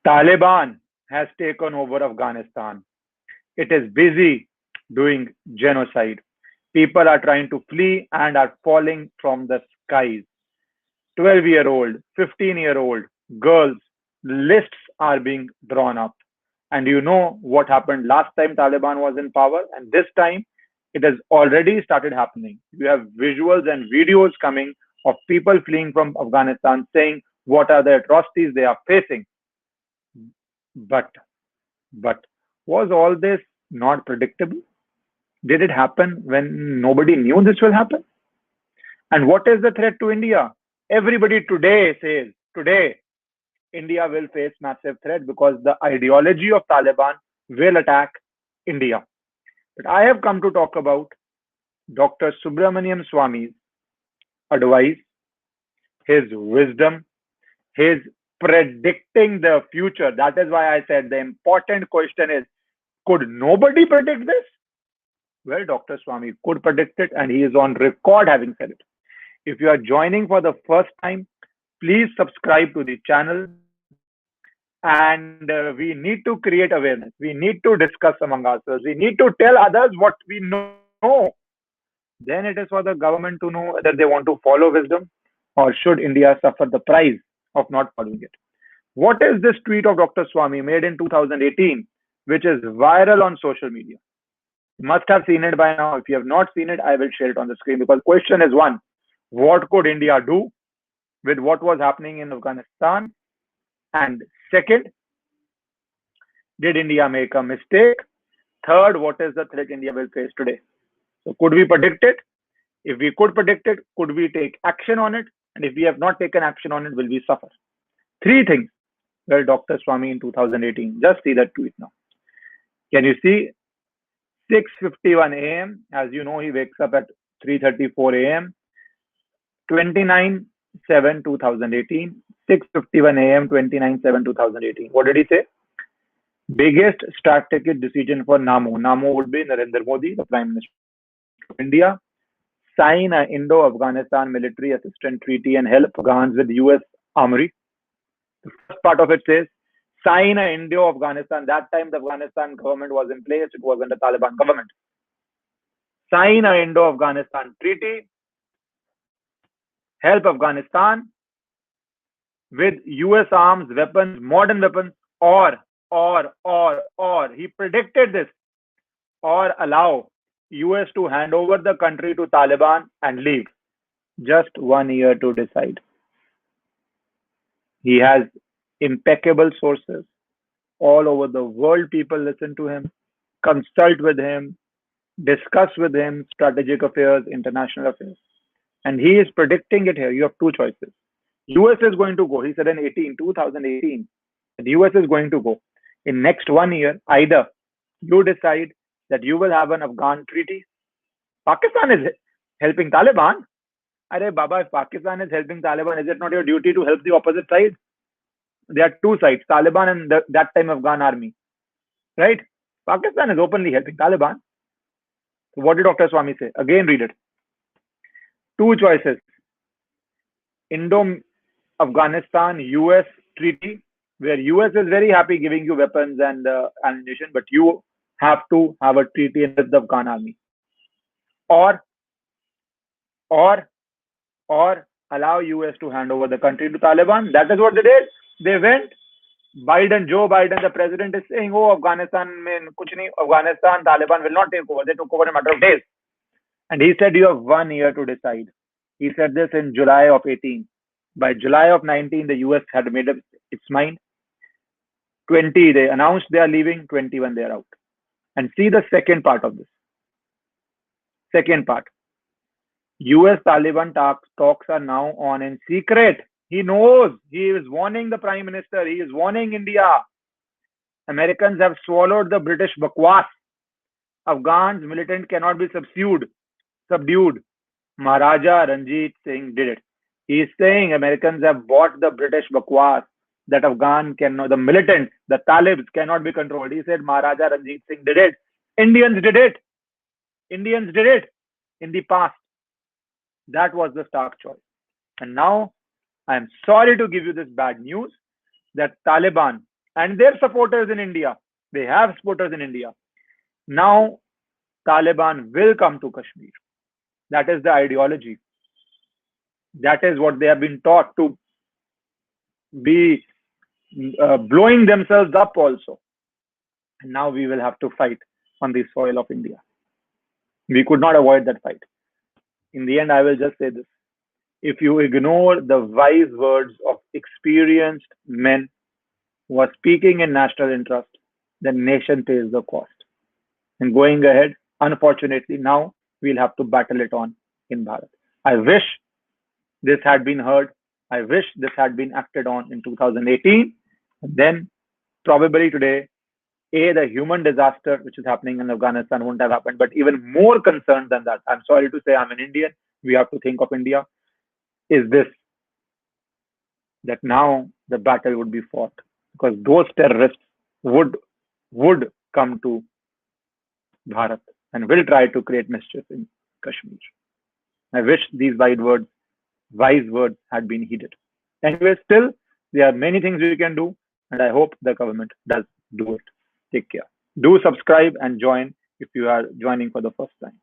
Taliban has taken over Afghanistan. It is busy doing genocide. People are trying to flee and are falling from the skies. 12-year-old, 15-year-old girls, lists are being drawn up. And you know what happened last time Taliban was in power, and this time it has already started happening. You have visuals and videos coming of people fleeing from Afghanistan saying what are the atrocities they are facing. But, but was all this not predictable? Did it happen when nobody knew this will happen? And what is the threat to India? Everybody today says, today, India will face massive threat because the ideology of Taliban will attack India. But I have come to talk about Dr. Subramaniam Swami's advice, his wisdom, his predicting the future. That is why I said the important question is, could nobody predict this? Well, Dr. Swami could predict it, and he is on record having said it. If you are joining for the first time, please subscribe to the channel. And we need to create awareness. We need to discuss among ourselves. We need to tell others what we know. Then it is for the government to know whether they want to follow wisdom or should India suffer the price of not following it. What is this tweet of Dr. Swami made in 2018, which is viral on social media? You must have seen it by now. If you have not seen it, I will share it on the screen because question is one, what could India do with what was happening in Afghanistan? And second, did India make a mistake? Third, what is the threat India will face today? So could we predict it? If we could predict it, could we take action on it? And if we have not taken action on it, will we suffer? Three things. Well, Dr. Swami in 2018. Just see that tweet now. Can you see? 6:51 a.m. As you know, he wakes up at 3:34 a.m. 29/7/2018. 6:51 a.m. 29/7/2018. What did he say? Biggest strategic decision for NAMO. NAMO would be Narendra Modi, the Prime Minister of India. Sign an Indo-Afghanistan military assistance treaty and help Afghans with US armory. The first part of it says, sign an Indo-Afghanistan. That time the Afghanistan government was in place. It was under Taliban government. Sign an Indo-Afghanistan treaty. Help Afghanistan with US arms, weapons, modern weapons, or he predicted this, or allow US to hand over the country to Taliban and leave. Just 1 year to decide. He has impeccable sources all over the world. People listen to him, consult with him, discuss with him strategic affairs, international affairs. And he is predicting it here. You have two choices. US is going to go. He said in 2018, the US is going to go. In next 1 year, either you decide that you will have an Afghan treaty. Pakistan is helping Taliban. Arey Baba, if Pakistan is helping Taliban, is it not your duty to help the opposite side? There are two sides, Taliban and that time Afghan army. Right? Pakistan is openly helping Taliban. So what did Dr. Swami say? Again, read it. Two choices. Indo-Afghanistan US treaty, where US is very happy giving you weapons and ammunition, but you have to have a treaty with the Afghan army. Or allow US to hand over the country to Taliban. That is what they did. They went. Joe Biden, the president, is saying, oh, Afghanistan, kuch nahi, Afghanistan, Taliban will not take over. They took over in a matter of days. And he said, you have 1 year to decide. He said this in July of 18. By July of 19, the US had made up its mind. 20, they announced they are leaving. 21, they are out. And see the second part of this. Second part. US-Taliban talks are now on in secret. He knows. He is warning the Prime Minister. He is warning India. Americans have swallowed the British bakwas. Afghans militant cannot be subdued. Maharaja Ranjit Singh did it. He is saying Americans have bought the British bakwas that Afghan cannot, the militants, the Talibs cannot be controlled. He said Maharaja Ranjit Singh did it. Indians did it. Indians did it in the past. That was the stark choice. And now I am sorry to give you this bad news that Taliban and their supporters in India. They have supporters in India. Now, Taliban will come to Kashmir. That is the ideology. That is what they have been taught to be blowing themselves up also. And now we will have to fight on the soil of India. We could not avoid that fight. In the end, I will just say this. If you ignore the wise words of experienced men who are speaking in national interest, the nation pays the cost. And going ahead, unfortunately, now we'll have to battle it on in Bharat. I wish this had been heard. I wish this had been acted on in 2018. Then probably today, the human disaster which is happening in Afghanistan wouldn't have happened. But even more concerned than that, I'm sorry to say, I'm an Indian. We have to think of India. Is this that now the battle would be fought because those terrorists would come to Bharat and will try to create mischief in Kashmir. I wish these wise words had been heeded. Anyway, still there are many things we can do, and I hope the government does do it. Take care. Do subscribe and join if you are joining for the first time.